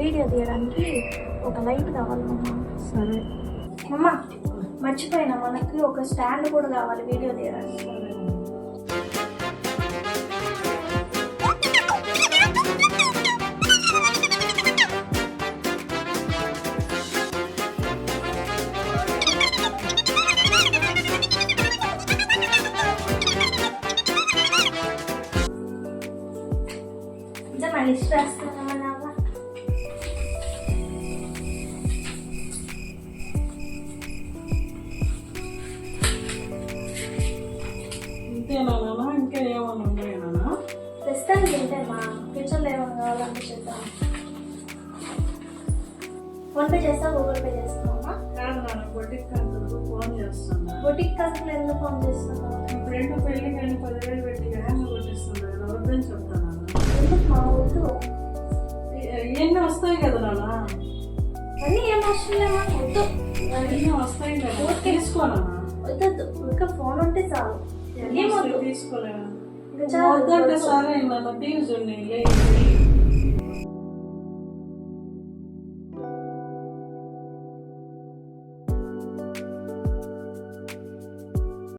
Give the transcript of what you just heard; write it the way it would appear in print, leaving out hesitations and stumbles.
Video తీయడానికి ఒక light కావాలి మమ్మ. సరే మమ్మ మర్చిపోయినా, మనకి ఒక స్టాండ్ కూడా కావాలి వీడియో తీయడానికి. నా లిస్ట్ రాస్తున్నామన్నా ఇంతేనా ఇంకా ఏమన్నా ఉన్నాయా? ప్రస్తుతానికి తింటే మా ఫ్యూచర్లో ఏమైనా కావాలంటే చేద్దాం. ఫోన్పే చేస్తా, గూగుల్ పే చేస్తామా? కాదు నాన్న, బొటిక్ అంకుల్కు ఫోన్ చేస్తున్నా. బొటిక్ అంకుల్ ఎందుకు ఫోన్ చేస్తున్నావు? మీ ఫ్రెండ్ పెళ్ళికి కానీ 10,000 పెట్టి హ్యాంగ్ కొట్టిస్తున్నారు కదా, వద్దని చెప్తాను. ఎందుకు మా వద్దు, ఇవన్నీ వస్తాయి కదా నాన్న. అన్నీ ఏం అవసరం లేమా, వద్దు. ఇవన్నీ వస్తాయి కదా, తీసుకోనా? వద్దొద్దు, ఇంకా ఫోన్ ఉంటే చాలు. ఏమొద్దు, తీసుకోలేము. ఇంకా చాలు. వద్దంటే సరే నాన్న, తీసు